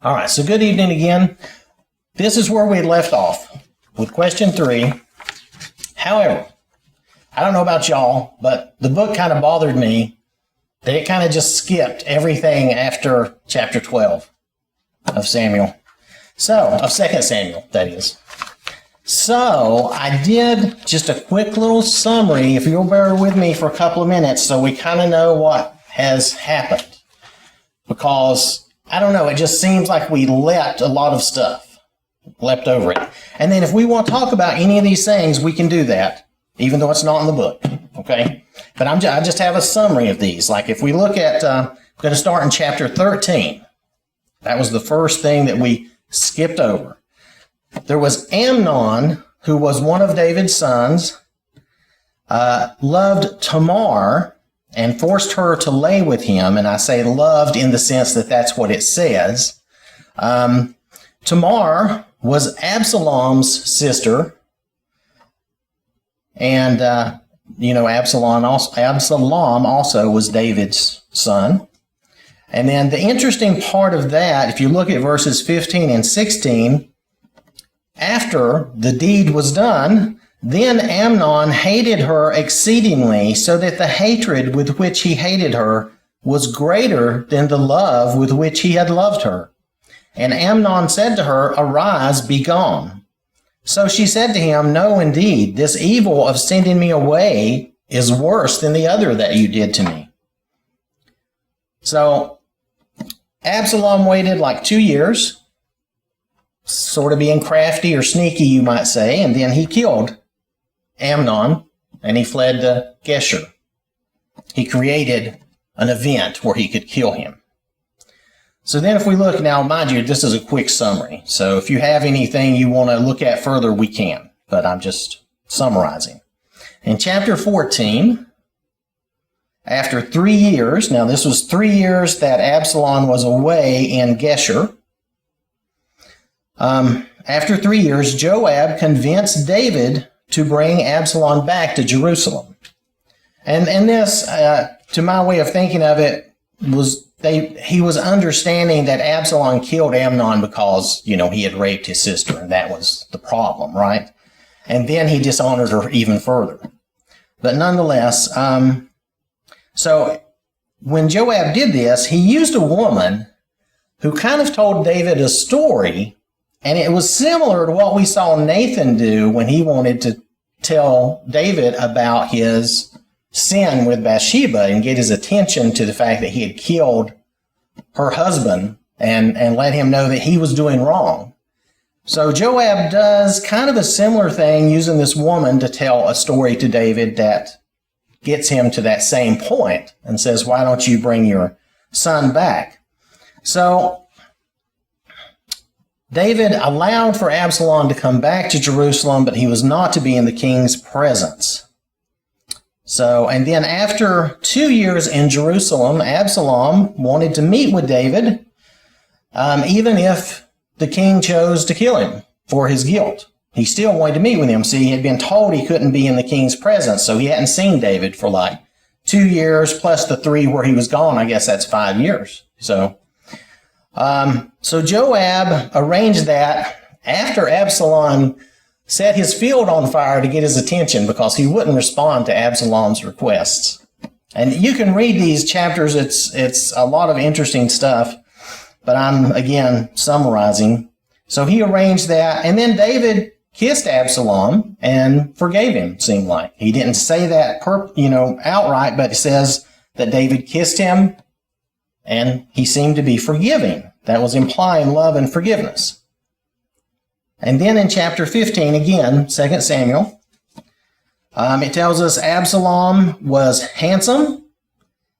All right, so good evening again. This is where we left off with question 3. However, I don't know about y'all, but the book kind of bothered me that it kind of just skipped everything after chapter 12 of Samuel. Of 2 Samuel, that is. So I did just a quick little summary, if you'll bear with me for a couple of minutes, so we kind of know what has happened. Because, I don't know, it just seems like we leapt a lot of stuff. Leapt over it. And then if we want to talk about any of these things, we can do that, even though it's not in the book. Okay? But I just have a summary of these. Like if we look at, I'm going to start in chapter 13. That was the first thing that we skipped over. There was Amnon, who was one of David's sons, loved Tamar and forced her to lay with him. And I say loved in the sense that that's what it says. Tamar was Absalom's sister. And, Absalom also was David's son. And then the interesting part of that, if you look at verses 15 and 16, after the deed was done, then Amnon hated her exceedingly, so that the hatred with which he hated her was greater than the love with which he had loved her. And Amnon said to her, "Arise, be gone." So she said to him, "No, indeed, this evil of sending me away is worse than the other that you did to me." So Absalom waited like 2 years, sort of being crafty or sneaky, you might say, and then he killed Amnon, and he fled to Geshur. He created an event where he could kill him. So then if we look now, mind you, this is a quick summary. So if you have anything you want to look at further, we can, but I'm just summarizing. In chapter 14, after 3 years, now this was 3 years that Absalom was away in Geshur. After 3 years, Joab convinced David to bring Absalom back to Jerusalem. And this, to my way of thinking of it, he was understanding that Absalom killed Amnon because, he had raped his sister, and that was the problem, right? And then he dishonored her even further. But nonetheless, so when Joab did this, he used a woman who kind of told David a story. And it was similar to what we saw Nathan do when he wanted to tell David about his sin with Bathsheba and get his attention to the fact that he had killed her husband and let him know that he was doing wrong. So Joab does kind of a similar thing using this woman to tell a story to David that gets him to that same point and says, "Why don't you bring your son back?" So David allowed for Absalom to come back to Jerusalem, but he was not to be in the king's presence. So, and then after 2 years in Jerusalem, Absalom wanted to meet with David, even if the king chose to kill him for his guilt. He still wanted to meet with him. See, he had been told he couldn't be in the king's presence, so he hadn't seen David for like 2 years, plus the 3 where he was gone. I guess that's 5 years. So Joab arranged that after Absalom set his field on fire to get his attention because he wouldn't respond to Absalom's requests. And you can read these chapters. It's a lot of interesting stuff, but I'm, again, summarizing. So he arranged that, and then David kissed Absalom and forgave him, seemed like. He didn't say that outright, but it says that David kissed him and he seemed to be forgiving. That was implying love and forgiveness. And then in chapter 15, again, 2 Samuel, it tells us Absalom was handsome,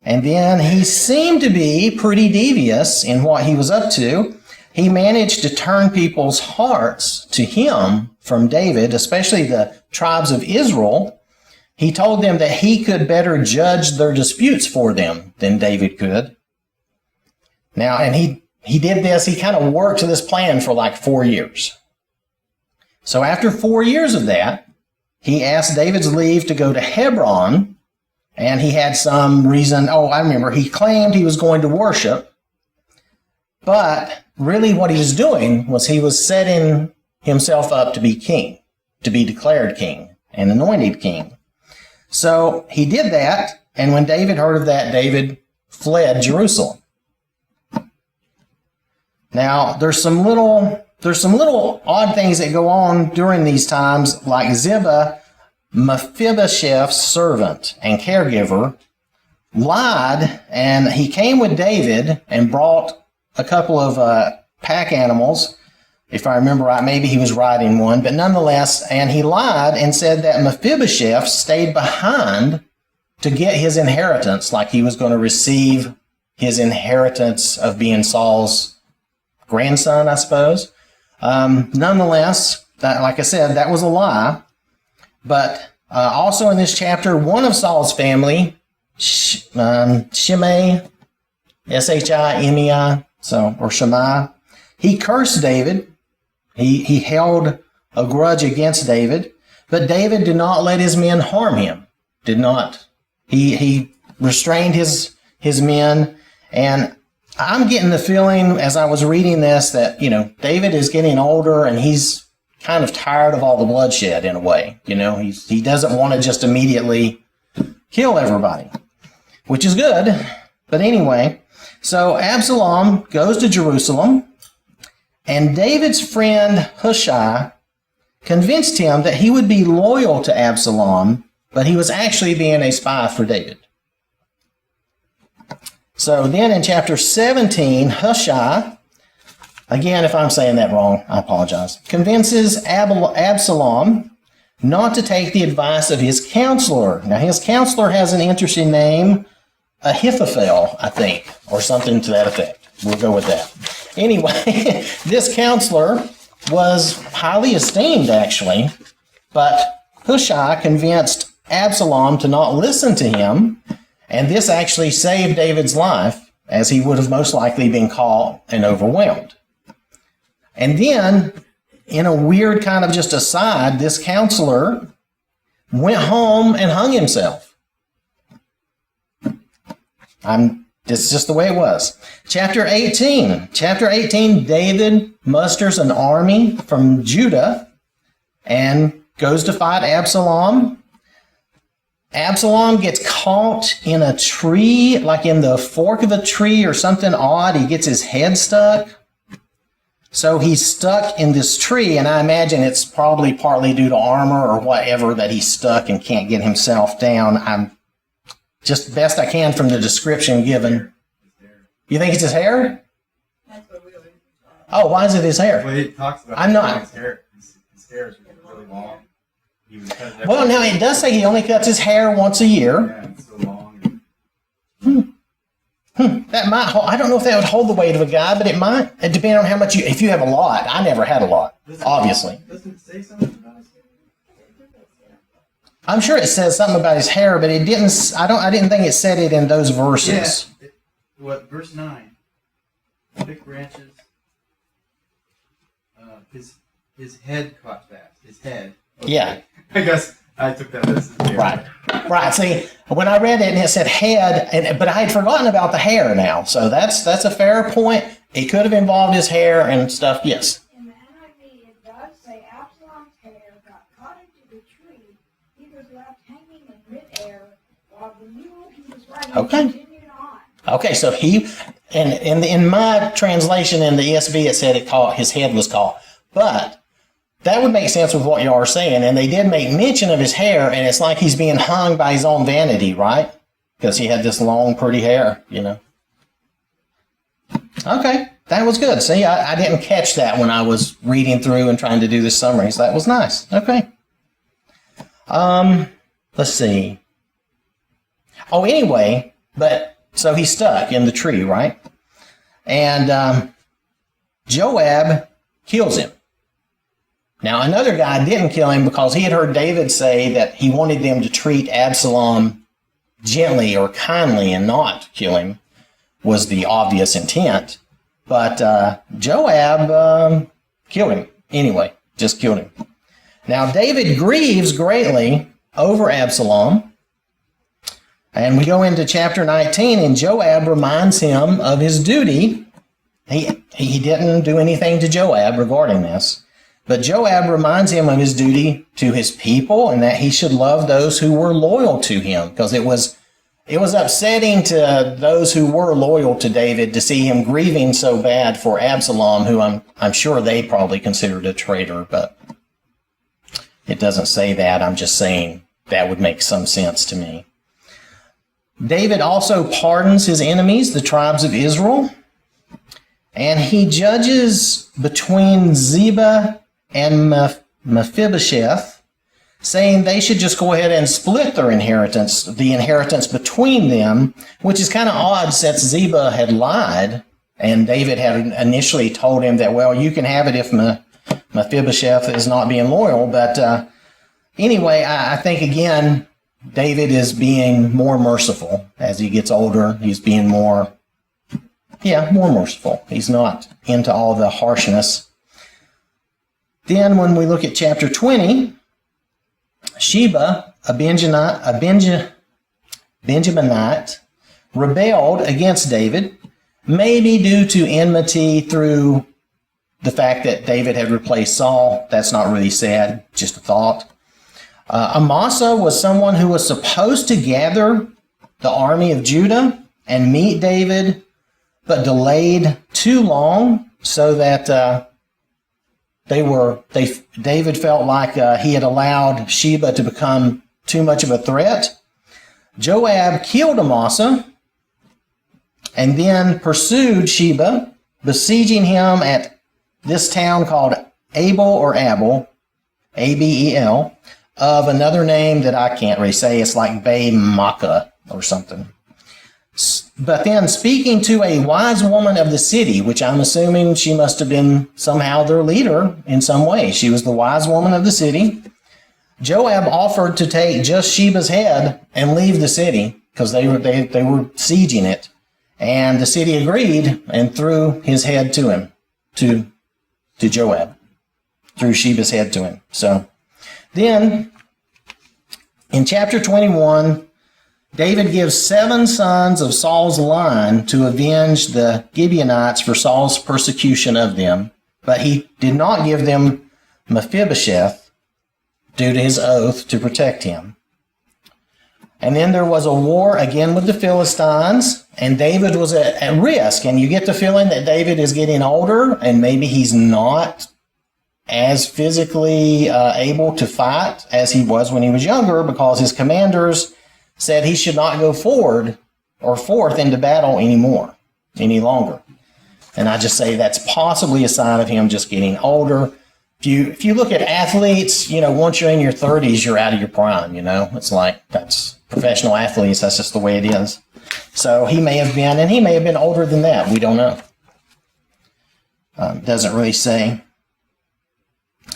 and then he seemed to be pretty devious in what he was up to. He managed to turn people's hearts to him from David, especially the tribes of Israel. He told them that he could better judge their disputes for them than David could. Now, and he did this, he kind of worked to this plan for like 4 years. So after 4 years of that, he asked David's leave to go to Hebron, and he had some reason. I remember, he claimed he was going to worship, But really what he was doing was he was setting himself up to be king, to be declared king and anointed king. So he did that, and when David heard of that, David fled Jerusalem. Now, there's some little odd things that go on during these times, like Ziba, Mephibosheth's servant and caregiver, lied, and he came with David and brought a couple of pack animals. If I remember right, maybe he was riding one, but nonetheless, and he lied and said that Mephibosheth stayed behind to get his inheritance, like he was going to receive his inheritance of being Saul's grandson, I suppose. Nonetheless, like I said, that was a lie. But also in this chapter, one of Saul's family, Shimei, S-H-I-M-E-I, or Shimei, he cursed David. He held a grudge against David, but David did not let his men harm him. Did not. He restrained his men, and I'm getting the feeling as I was reading this that, David is getting older and he's kind of tired of all the bloodshed in a way. He doesn't want to just immediately kill everybody, which is good. But anyway, so Absalom goes to Jerusalem, and David's friend Hushai convinced him that he would be loyal to Absalom, but he was actually being a spy for David. So then in chapter 17, Hushai, again, if I'm saying that wrong, I apologize, convinces Absalom not to take the advice of his counselor. Now, his counselor has an interesting name, Ahithophel, I think, or something to that effect. We'll go with that. Anyway, this counselor was highly esteemed, actually, but Hushai convinced Absalom to not listen to him, and this actually saved David's life, as he would have most likely been caught and overwhelmed. And then, in a weird kind of just aside, this counselor went home and hung himself. It's just the way it was. Chapter 18. Chapter 18, David musters an army from Judah and goes to fight Absalom. Absalom gets caught in a tree, like in the fork of a tree or something odd. He gets his head stuck. So he's stuck in this tree, and I imagine it's probably partly due to armor or whatever that he's stuck and can't get himself down. I'm just best I can from the description given. You think it's his hair? That's what we always talk. Oh, why is it his hair? Well, he talks about I'm not. His hair is really long. He was cutting Well, now it does say he only cuts his hair once a year. Yeah, it's so long. That might hold, I don't know if that would hold the weight of a guy, but it might. It depends on how much if you have a lot. I never had a lot, obviously. Doesn't it say something about his hair? I'm sure it says something about his hair, but it didn't. I didn't think it said it in those verses. Yeah. Verse 9? Thick branches. His head caught fast. His head. Okay. Yeah. I guess I took that as his hair. Right. See, when I read it and it said head, but I had forgotten about the hair now. So that's a fair point. It could have involved his hair and stuff. Yes. In the NIV, it does say Absalom's hair got caught into the tree. He was left hanging in midair while the mule he was riding continued on. Okay, so in my translation in the ESV, it said his head was caught. But that would make sense with what you are saying. And they did make mention of his hair, and it's like he's being hung by his own vanity, right? Because he had this long, pretty hair, Okay, that was good. See, I didn't catch that when I was reading through and trying to do the summary. So that was nice. Okay. Let's see. Oh, anyway, so he's stuck in the tree, right? And Joab kills him. Now, another guy didn't kill him because he had heard David say that he wanted them to treat Absalom gently or kindly and not kill him, was the obvious intent. But Joab killed him anyway, just killed him. Now, David grieves greatly over Absalom. And we go into chapter 19, and Joab reminds him of his duty. he didn't do anything to Joab regarding this. But Joab reminds him of his duty to his people and that he should love those who were loyal to him, because it was upsetting to those who were loyal to David to see him grieving so bad for Absalom, who I'm sure they probably considered a traitor, but it doesn't say that. I'm just saying that would make some sense to me. David also pardons his enemies, the tribes of Israel, and he judges between Ziba and Mephibosheth, saying they should just go ahead and split their inheritance, the inheritance between them, which is kind of odd since Ziba had lied, and David had initially told him that, well, you can have it if Mephibosheth is not being loyal. But anyway, I think, again, David is being more merciful as he gets older. He's being more merciful. He's not into all the harshness. Then when we look at chapter 20, Sheba, a Benjaminite, rebelled against David, maybe due to enmity through the fact that David had replaced Saul. That's not really said, just a thought. Amasa was someone who was supposed to gather the army of Judah and meet David, but delayed too long, so that David felt like he had allowed Sheba to become too much of a threat. Joab killed Amasa and then pursued Sheba, besieging him at this town called Abel, A-B-E-L, of another name that I can't really say. It's like Bay Makkah or something. But then, speaking to a wise woman of the city, which I'm assuming she must have been somehow their leader in some way. She was the wise woman of the city. Joab offered to take just Sheba's head and leave the city, because they were sieging it. And the city agreed and threw his head to him, to Joab. Threw Sheba's head to him. So then, in chapter 21, David gives 7 sons of Saul's line to avenge the Gibeonites for Saul's persecution of them, but he did not give them Mephibosheth due to his oath to protect him. And then there was a war again with the Philistines, and David was at risk. And you get the feeling that David is getting older, and maybe he's not as physically able to fight as he was when he was younger, because his commanders said he should not go forth into battle any longer. And I just say that's possibly a sign of him just getting older. If you look at athletes, once you're in your 30s, you're out of your prime, It's like, that's professional athletes, that's just the way it is. So he may have been older than that. We don't know. Doesn't really say.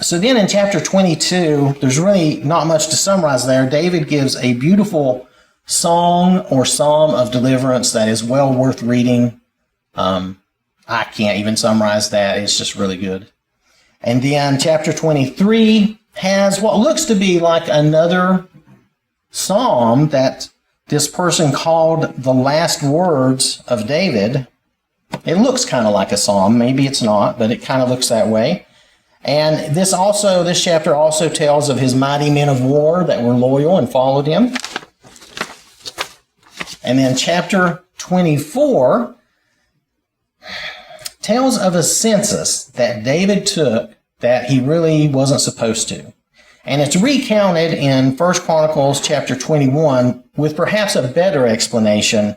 So then in chapter 22, there's really not much to summarize there. David gives a beautiful song or psalm of deliverance that is well worth reading. I can't even summarize that. It's just really good. And then chapter 23 has what looks to be like another psalm that this person called the last words of David. It looks kind of like a psalm. Maybe it's not, but it kind of looks that way. And this chapter also tells of his mighty men of war that were loyal and followed him. And then chapter 24 tells of a census that David took that he really wasn't supposed to. And it's recounted in 1 Chronicles chapter 21 with perhaps a better explanation.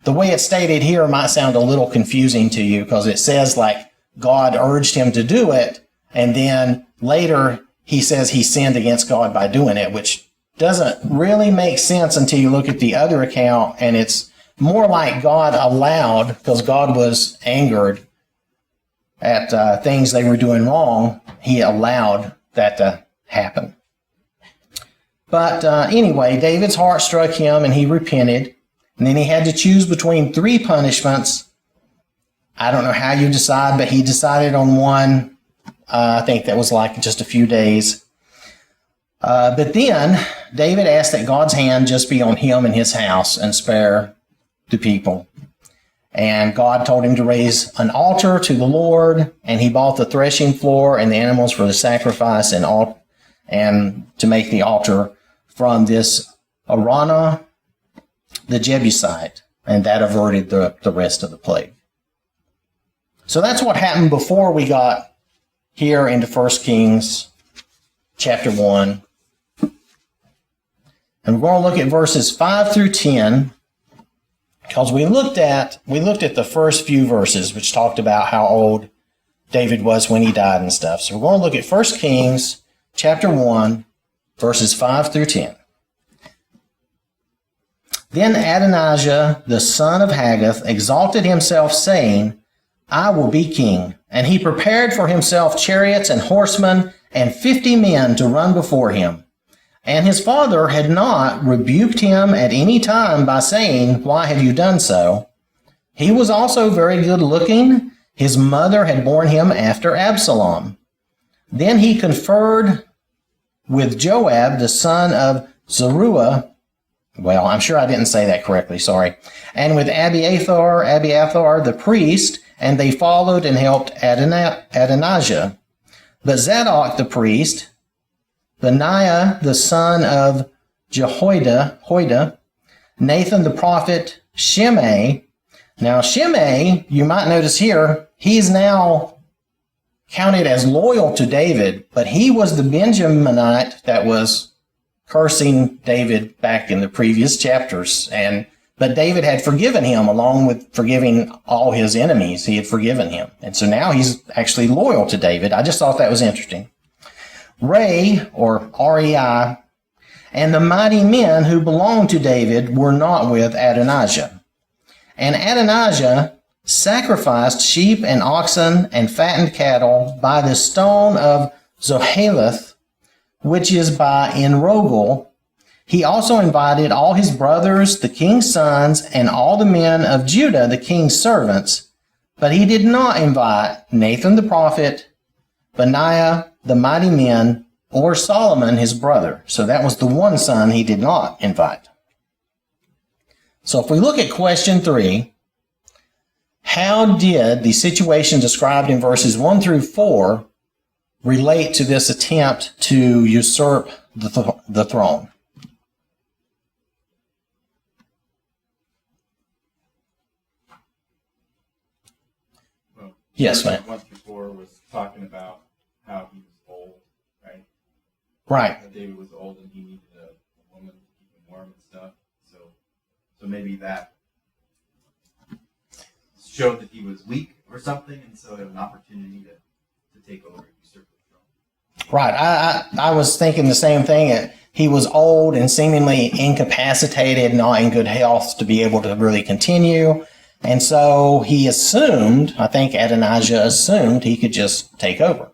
The way it's stated here might sound a little confusing to you, because it says like God urged him to do it, and then later he says he sinned against God by doing it, which doesn't really make sense until you look at the other account, and it's more like God allowed, because God was angered at things they were doing wrong. He allowed that to happen. But anyway, David's heart struck him and he repented. And then he had to choose between 3 punishments. I don't know how you decide, but he decided on one. I think that was like just a few days. But then David asked that God's hand just be on him and his house and spare the people. And God told him to raise an altar to the Lord, and he bought the threshing floor and the animals for the sacrifice and to make the altar from this Araunah, the Jebusite, and that averted the rest of the plague. So that's what happened before we got here into 1 Kings chapter 1. And we're going to look at verses 5 through 10, because we looked at the first few verses, which talked about how old David was when he died and stuff. So we're going to look at 1 Kings chapter 1, verses 5 through 10. Then Adenasia, the son of Haggith, exalted himself, saying, I will be king. And he prepared for himself chariots and horsemen and 50 men to run before him. And his father had not rebuked him at any time by saying, Why have you done so? He was also very good looking. His mother had borne him after Absalom. Then he conferred with Joab, the son of Zeruiah. Well, I'm sure I didn't say that correctly, sorry. And with Abiathar the priest, and they followed and helped Adenasia. But Zadok the priest, Benaiah the son of Jehoiada, Nathan the prophet, Shimei. Now Shimei, you might notice here, he's now counted as loyal to David, but he was the Benjaminite that was cursing David back in the previous chapters. But David had forgiven him, along with forgiving all his enemies. He had forgiven him. And so now he's actually loyal to David. I just thought that was interesting. Rei, or Rei, and the mighty men who belonged to David were not with Adenasia. And Adenasia sacrificed sheep and oxen and fattened cattle by the stone of Zoheleth, which is by Enrogel. He also invited all his brothers, the king's sons, and all the men of Judah, the king's servants. But he did not invite Nathan the prophet, Benaiah, the mighty men, or Solomon, his brother. So that was the one son he did not invite. So if we look at question 3, how did the situation described in verses 1 through 4 relate to this attempt to usurp the throne? Well, Yes, ma'am. Once before was talking about how he was old, right? Right. That David was old and he needed a woman to keep him warm and stuff. So maybe that showed that he was weak or something, and so it was an opportunity to take over and usurp the throne. Right. I was thinking the same thing. He was old and seemingly incapacitated, not in good health to be able to really continue. And so he assumed, I think Adenasia assumed, he could just take over.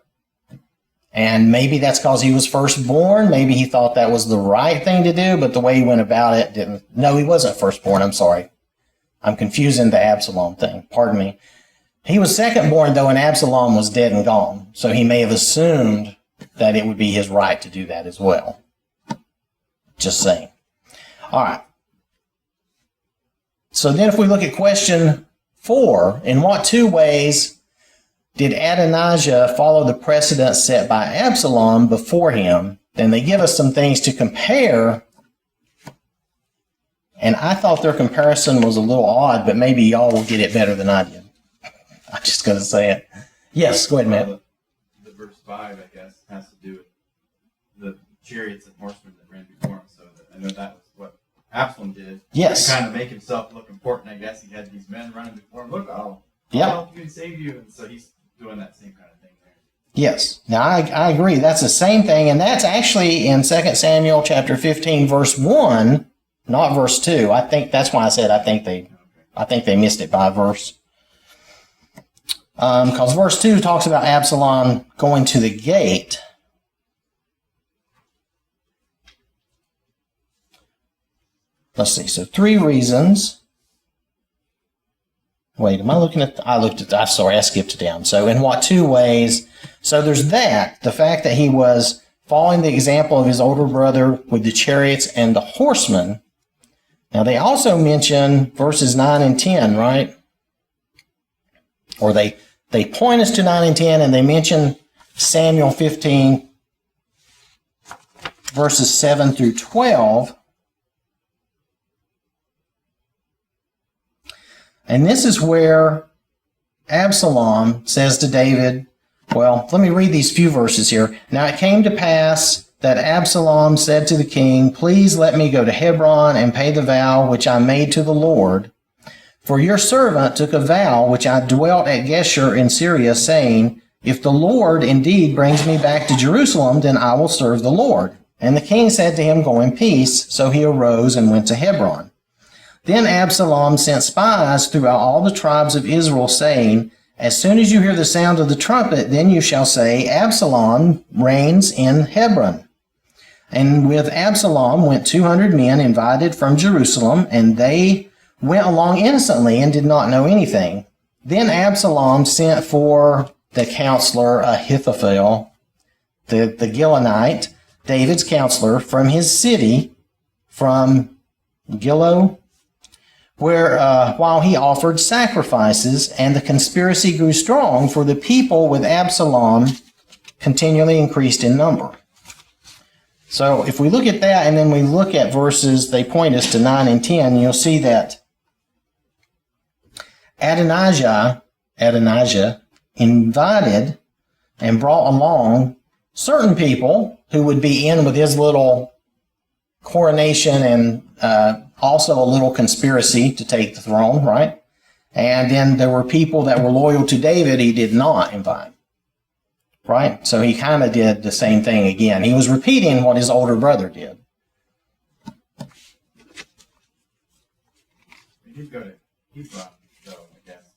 And maybe that's because he was firstborn. Maybe he thought that was the right thing to do, but the way he went about it didn't. No, he wasn't firstborn. I'm sorry. I'm confusing the Absalom thing. Pardon me. He was secondborn, though, and Absalom was dead and gone. So he may have assumed that it would be his right to do that as well. Just saying. All right. So then if we look at question 4, in what 2 ways did Adenasia follow the precedent set by Absalom before him? Then they give us some things to compare. And I thought their comparison was a little odd, but maybe y'all will get it better than I did. I'm just going to say it. Yes, go ahead, Matt. The verse 5, I guess, has to do with the chariots and horsemen that ran before him. So I know that was what Absalom did. Yes. To kind of make himself look important, I guess. He had these men running before him. Look, I'll help you and save you. And so he's doing that same kind of thing there. Yes. Now, I agree. That's the same thing. And that's actually in 2 Samuel chapter 15, verse 1, not verse 2. I think that's why I said I think they missed it by a verse. Because verse 2 talks about Absalom going to the gate. Let's see. So 3 reasons. Wait, am I looking at... I skipped down. So in what 2 ways? So there's that. The fact that he was following the example of his older brother with the chariots and the horsemen. Now they also mention verses 9 and 10, right? or they point us to 9 and 10, and they mention Samuel 15, verses 7 through 12. And this is where Absalom says to David, well, let me read these few verses here. Now it came to pass that Absalom said to the king, please let me go to Hebron and pay the vow which I made to the Lord. For your servant took a vow which I dwelt at Geshur in Syria, saying, if the Lord indeed brings me back to Jerusalem, then I will serve the Lord. And the king said to him, go in peace. So he arose and went to Hebron. Then Absalom sent spies throughout all the tribes of Israel, saying, as soon as you hear the sound of the trumpet, then you shall say, Absalom reigns in Hebron. And with Absalom went 200 men invited from Jerusalem, and they went along innocently and did not know anything. Then Absalom sent for the counselor Ahithophel, the Gilonite, David's counselor, from his city, from Gilo, where while he offered sacrifices, and the conspiracy grew strong, for the people with Absalom continually increased in number. So if we look at that, and then we look at verses, they point us to 9 and 10, you'll see that Adenasia invited and brought along certain people who would be in with his little coronation and also a little conspiracy to take the throne, right? And then there were people that were loyal to David he did not invite, right? So he kind of did the same thing again. He was repeating what his older brother did. He did go to Hebron, though, I guess.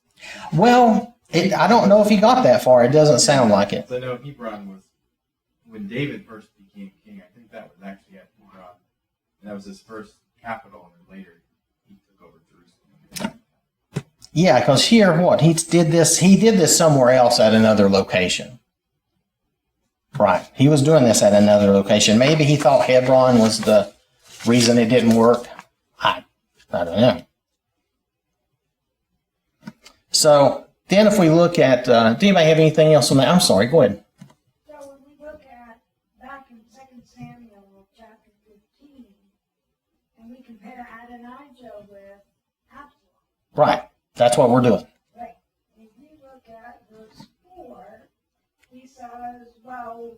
Well, I don't know if he got that far. It doesn't sound like it. So I know Hebron was, when David first became king, I think that was actually at Hebron. And that was his first capital, and then later he took over Jerusalem. Yeah, because here, he did this somewhere else at another location. Right. He was doing this at another location. Maybe he thought Hebron was the reason it didn't work. I don't know. So then if we look at, do anybody have anything else on that? I'm sorry, go ahead. So when we look at back in 2 Samuel chapter 15, and we compare Adenasia with Absalom. Right. That's what we're doing. Right. If you look at verse 4, he says, well,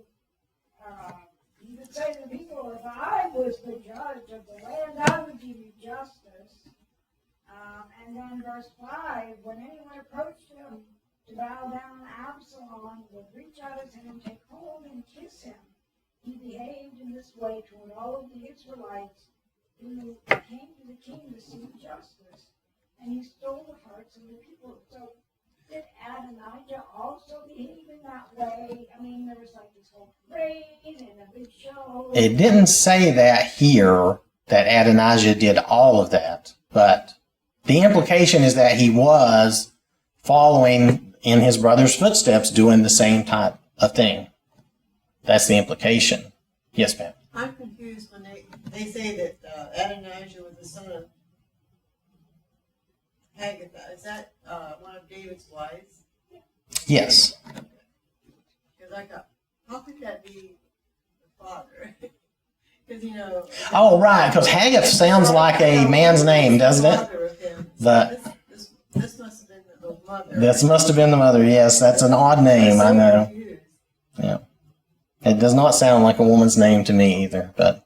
he would say to the people, if I was the judge of the land, I would give you justice. And then verse 5, when anyone approached him to bow down, Absalom would reach out his hand, take hold, and kiss him. He behaved in this way toward all of the Israelites who came to the king to seek justice. And he stole the hearts of the people. So did Adenasia also behave in that way? I mean, there was like this whole parade and a big show. It didn't say that here, that Adenasia did all of that, but the implication is that he was following in his brother's footsteps, doing the same type of thing. That's the implication. Yes, ma'am. I'm confused when they say that Adenasia was the son of Haggith. Is that one of David's wives? Yes. Because I thought, how could that be the father? Because, you know. Oh, right, because Haggith sounds like a man's name, doesn't it? But This must have been the mother. this must have been the mother, yes. That's an odd name, I know. Confused. Yeah. It does not sound like a woman's name to me either, but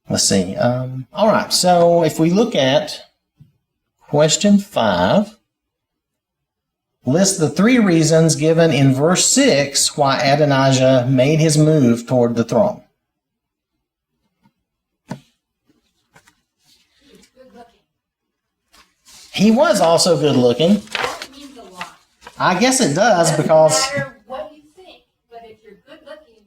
let's see. All right, so if we look at question 5, list the 3 reasons given in verse 6 why Adenasia made his move toward the throne. He was also good looking. That means a lot. I guess it does because Doesn't matter what you think, but if you're good looking,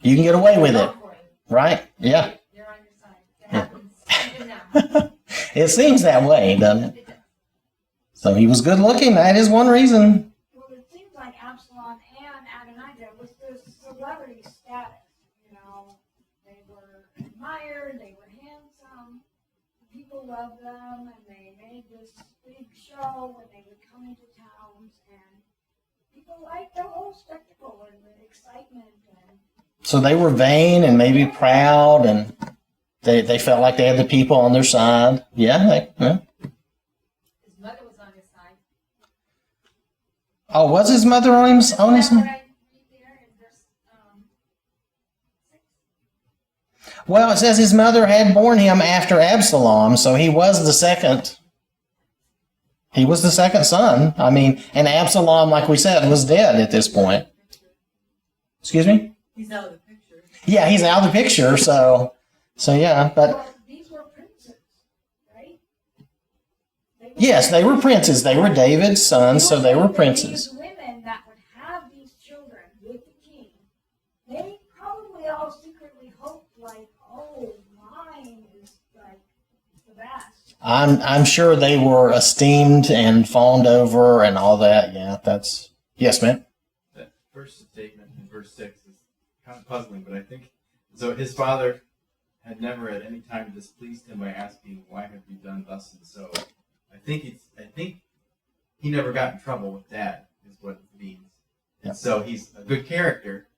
you can get away with it, go for it. right? Yeah. You're on your side. It happens even now. It seems that way, doesn't it? It does. So he was good looking. That is one reason. Well, it seems like Absalom and Adenasia was the celebrity status. You know, they were admired, they were handsome. people loved them, and they made this big show when they would come into towns, and people liked the whole spectacle and the excitement. And So they were vain and maybe proud, and they felt like they had the people on their side. Yeah. His mother was on his side. Oh, was his mother on his? Is that what I read there in verse 6? Well, it says his mother had borne him after Absalom, so he was the second. He was the second son. I mean, and Absalom, like we said, was dead at this point. Excuse me? He's out of the picture. Yeah, he's out of the picture, so yeah, but well, these were princes, right? yes, they were princes. They were David's sons, so they were princes. These women that would have these children with the king, they probably all secretly hoped, like, oh, mine is like the best. I'm sure they were esteemed and fawned over and all that. Yeah, that's yes, man. That first statement in verse 6 is kind of puzzling, but I think so. His father had never at any time displeased him by asking, "Why have you done thus and so?" I think he never got in trouble with Dad, is what it means. And so he's a good character.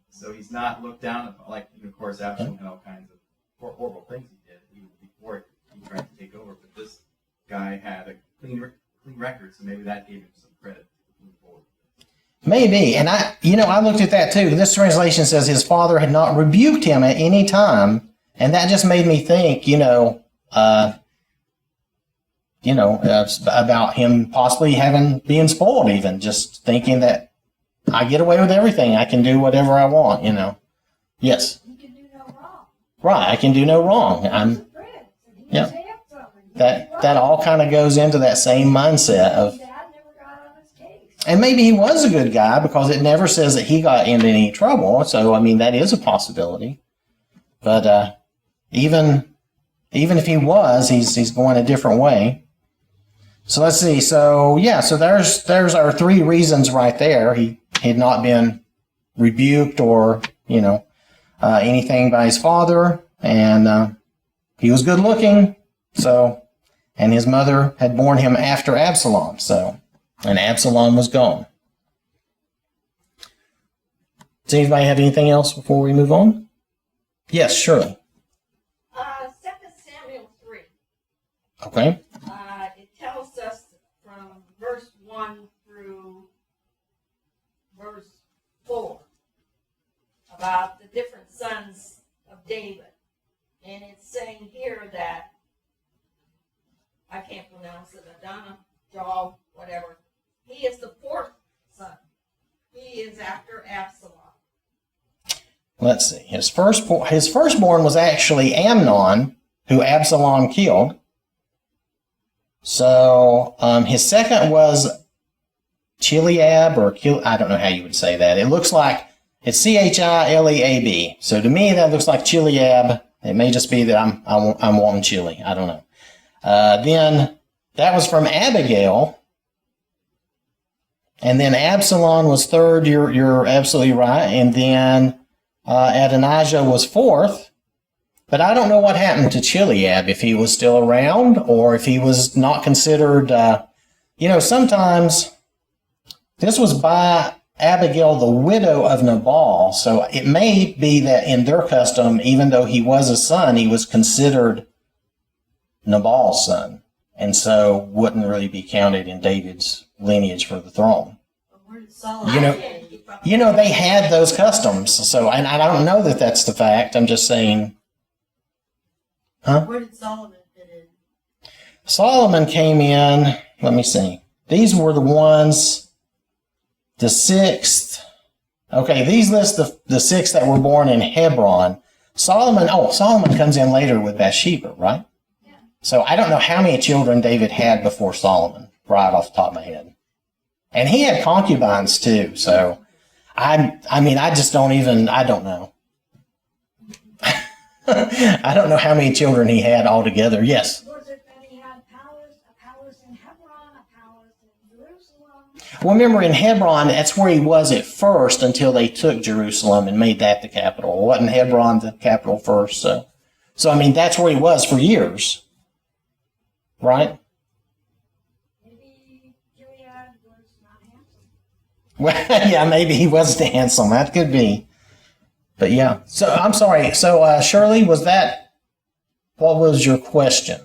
So he's not looked down upon. Like, of course, Absalom had all kinds of horrible things he did even before he tried to take over. But this guy had a clean record, so maybe that gave him some credit to move forward. Maybe, and I looked at that too. This translation says his father had not rebuked him at any time, and that just made me think, about him possibly being spoiled, even just thinking that I get away with everything, I can do whatever I want, Yes, He could do no wrong. right. I can do no wrong. He was a prince, and he Yeah. was handsome, and he That was that all kind of goes into that same mindset of. Dad never got on his case. And maybe he was a good guy because it never says that he got into any trouble. So, I mean, that is a possibility. But even if he was, he's going a different way. So let's see. So, yeah, so there's our three reasons right there. He had not been rebuked or, anything by his father. And he was good looking. So, and his mother had borne him after Absalom. So. And Absalom was gone. Does anybody have anything else before we move on? Yes, surely. 2 Samuel 3. Okay. It tells us from verse 1 through verse 4 about the different sons of David. And it's saying here that, I can't pronounce it, Adenasia, whatever. He is the fourth son. He is after Absalom. Let's see. His firstborn was actually Amnon, who Absalom killed. So his second was Chileab, I don't know how you would say that. It looks like it's Chileab. So to me, that looks like Chileab. It may just be that I'm wanting chili. I don't know. Then that was from Abigail. And then Absalom was third. You're absolutely right. And then Adenasia was fourth. But I don't know what happened to Chileab, if he was still around or if he was not considered. Sometimes this was by Abigail, the widow of Nabal. So it may be that in their custom, even though he was a son, he was considered Nabal's son. And so wouldn't really be counted in David's lineage for the throne. But where did Solomon They had those customs. So, and I don't know that that's the fact. I'm just saying. Huh? Where did Solomon fit in? Solomon came in, let me see. These were the ones, the sixth. Okay, these list the six that were born in Hebron. Solomon comes in later with Bathsheba, right? So I don't know how many children David had before Solomon, right off the top of my head. And he had concubines too, so I don't know. I don't know how many children he had altogether. Yes? Was it that he had a palace in Hebron, a palace in Jerusalem? Well, remember in Hebron, that's where he was at first until they took Jerusalem and made that the capital. Wasn't Hebron the capital first? So I mean, that's where he was for years. right? Maybe Gilead was not handsome. Well, yeah, maybe he wasn't handsome. That could be. But yeah. So I'm sorry. So Shirley, what was your question?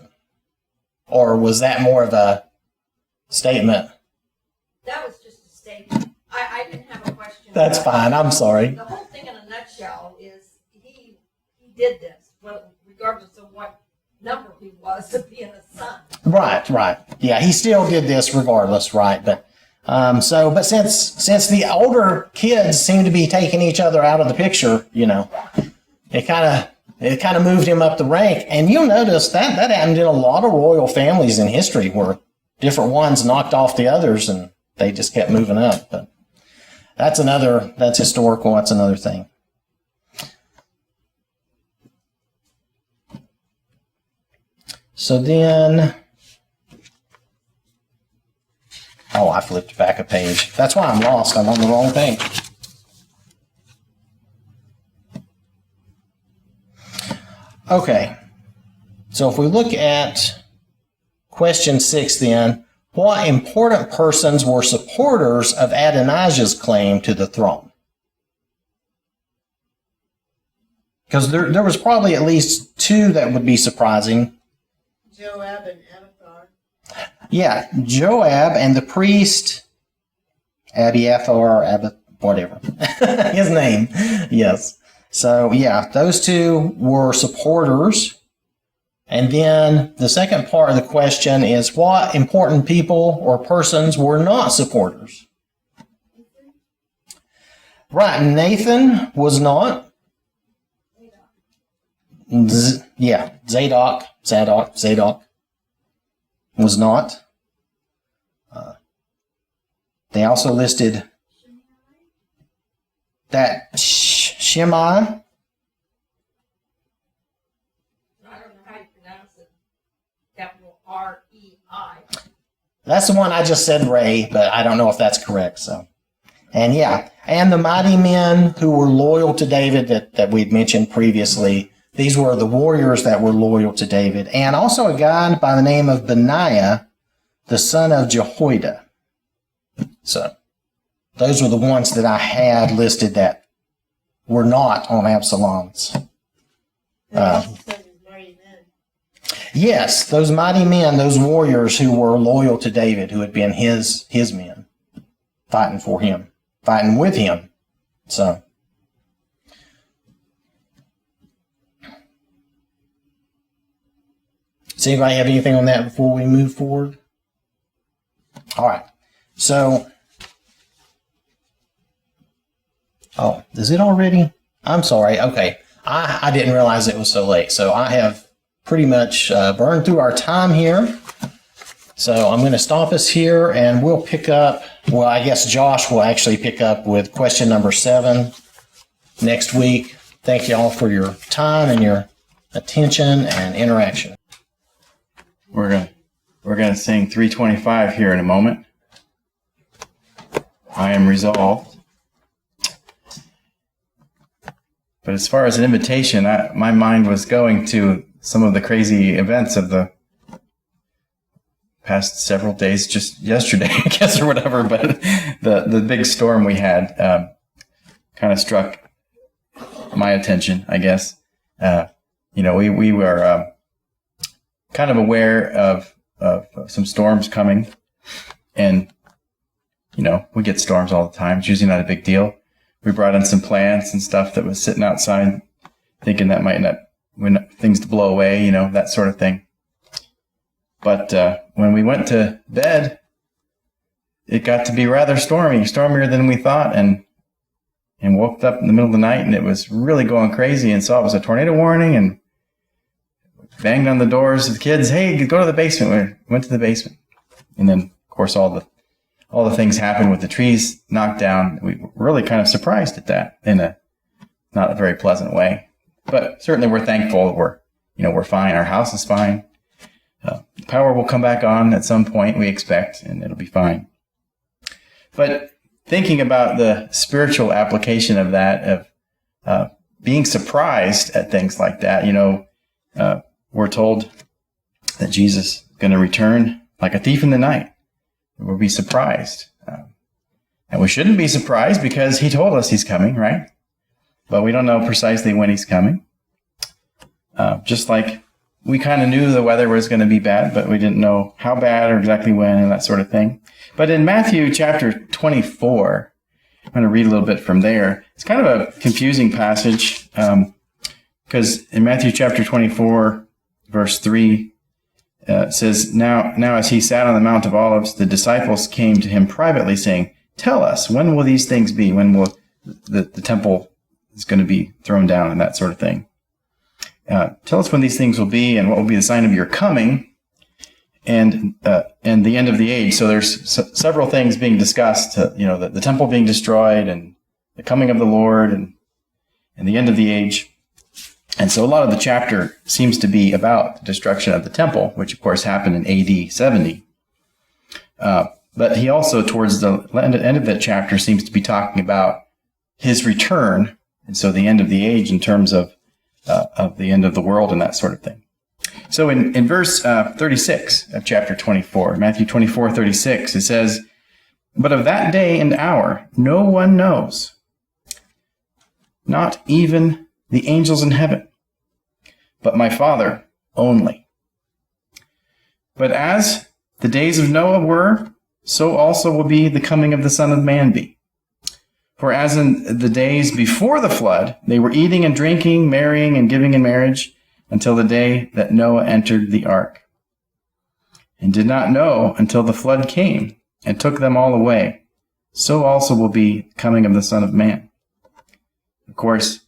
Or was that more of a statement? That was just a statement. I didn't have a question. That's fine. I'm sorry. The whole thing in a nutshell is he did this, well, regardless of what number he was of being a son. Right. Yeah, he still did this regardless, right? But but since the older kids seem to be taking each other out of the picture, it kind of moved him up the rank. And you'll notice that happened in a lot of royal families in history, where different ones knocked off the others and they just kept moving up. But that's historical. That's another thing. So then, I flipped back a page. That's why I'm lost. I'm on the wrong page. Okay. So if we look at question 6 then, what important persons were supporters of Adenasia's claim to the throne? Because there was probably at least 2 that would be surprising. Joab and Abiathar. Yeah, Joab and the priest Abiathar, whatever his name. Yes. So yeah, those 2 were supporters. And then the second part of the question is, what important people or persons were not supporters? Right, Nathan was not. Zadok was not. They also listed that Shimei. I don't know how you pronounce it. Capital R-E-I. That's the one I just said, Ray, but I don't know if that's correct. So, and the mighty men who were loyal to David that we'd mentioned previously. These were the warriors that were loyal to David, and also a guy by the name of Benaiah, the son of Jehoiada. So, those were the ones that I had listed that were not on Absalom's. Yes, those mighty men, those warriors who were loyal to David, who had been his men, fighting for him, fighting with him. So, does anybody have anything on that before we move forward? All right. So, is it already? I'm sorry. Okay. I didn't realize it was so late. So I have pretty much burned through our time here. So I'm going to stop us here and we'll pick up. Well, I guess Josh will actually pick up with question number 7 next week. Thank you all for your time and your attention and interaction. We're gonna sing 325 here in a moment. I am resolved. But as far as an invitation, my mind was going to some of the crazy events of the past several days, just yesterday, I guess, or whatever. But the big storm we had kind of struck my attention, I guess. We were kind of aware of some storms coming, and we get storms all the time. It's usually not a big deal. We brought in some plants and stuff that was sitting outside, thinking that might not things to blow away, that sort of thing. But when we went to bed, it got to be rather stormier than we thought, and woke up in the middle of the night, and it was really going crazy, and saw it was a tornado warning, and banged on the doors of the kids. Hey, go to the basement. We went to the basement. And then, of course, all the things happened with the trees knocked down. We were really kind of surprised at that in a not a very pleasant way. But certainly we're thankful we're fine. Our house is fine. Power will come back on at some point, we expect, and it'll be fine. But thinking about the spiritual application of that, of being surprised at things like that, we're told that Jesus going to return like a thief in the night. We'll be surprised. And we shouldn't be surprised because he told us he's coming, right? But we don't know precisely when he's coming. Just like we kind of knew the weather was going to be bad, but we didn't know how bad or exactly when and that sort of thing. But in Matthew chapter 24, I'm going to read a little bit from there. It's kind of a confusing passage because in Matthew chapter 24, verse 3, it says, Now as he sat on the Mount of Olives, the disciples came to him privately, saying, Tell us, when will these things be? When will the temple is going to be thrown down and that sort of thing? Tell us when these things will be and what will be the sign of your coming and the end of the age. So there's several things being discussed, the temple being destroyed and the coming of the Lord and the end of the age. And so a lot of the chapter seems to be about the destruction of the temple, which of course happened in AD 70. But he also, towards the end of that chapter, seems to be talking about his return, and so the end of the age in terms of the end of the world and that sort of thing. So in verse 36 of chapter 24, Matthew 24:36, it says, But of that day and hour no one knows, not even the angels in heaven, but my Father only. But as the days of Noah were, so also will be the coming of the Son of Man be. For as in the days before the flood, they were eating and drinking, marrying and giving in marriage, until the day that Noah entered the ark, and did not know until the flood came and took them all away. So also will be the coming of the Son of Man. Of course,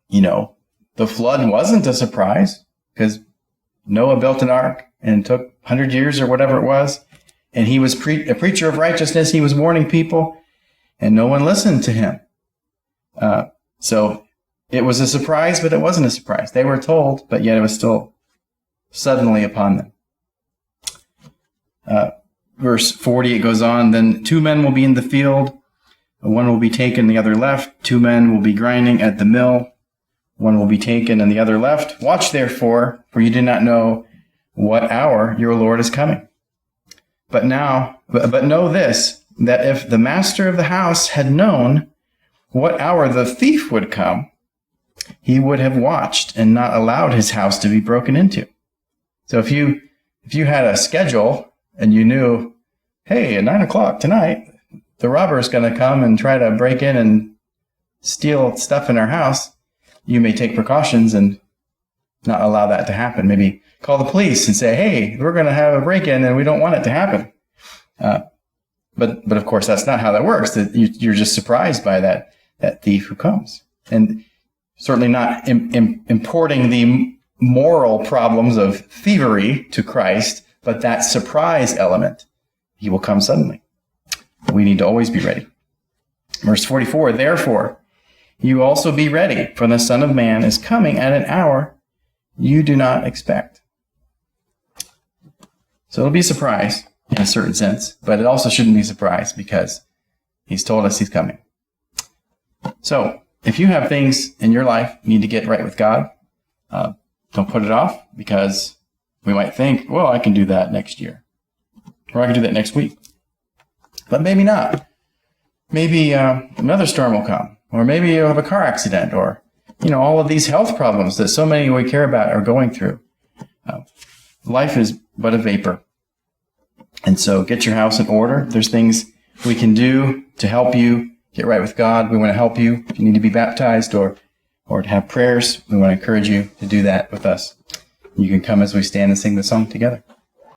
the flood wasn't a surprise, because Noah built an ark and it took 100 years or whatever it was. And he was a preacher of righteousness. He was warning people, and no one listened to him. So it was a surprise, but it wasn't a surprise. They were told, but yet it was still suddenly upon them. Verse 40, it goes on, Then 2 men will be in the field. One will be taken, the other left. 2 men will be grinding at the mill. One will be taken, and the other left. Watch therefore, for you do not know what hour your Lord is coming. But know this, that if the master of the house had known what hour the thief would come, he would have watched and not allowed his house to be broken into. So if you had a schedule and you knew, hey, at 9 o'clock tonight, the robber is going to come and try to break in and steal stuff in our house, you may take precautions and not allow that to happen. Maybe call the police and say, hey, we're going to have a break-in and we don't want it to happen. But of course, that's not how that works. You're just surprised by that thief who comes. And certainly not importing the moral problems of thievery to Christ, but that surprise element. He will come suddenly. We need to always be ready. Verse 44, Therefore, you also be ready, for the Son of Man is coming at an hour you do not expect. So it'll be a surprise in a certain sense, but it also shouldn't be a surprise because he's told us he's coming. So if you have things in your life you need to get right with God, don't put it off, because we might think, well, I can do that next year, or I can do that next week. But maybe not. Maybe another storm will come, or maybe you'll have a car accident, or all of these health problems that so many we care about are going through. Life is but a vapor. And so get your house in order. There's things we can do to help you get right with God. We want to help you. If you need to be baptized or to have prayers, we want to encourage you to do that with us. You can come as we stand and sing the song together.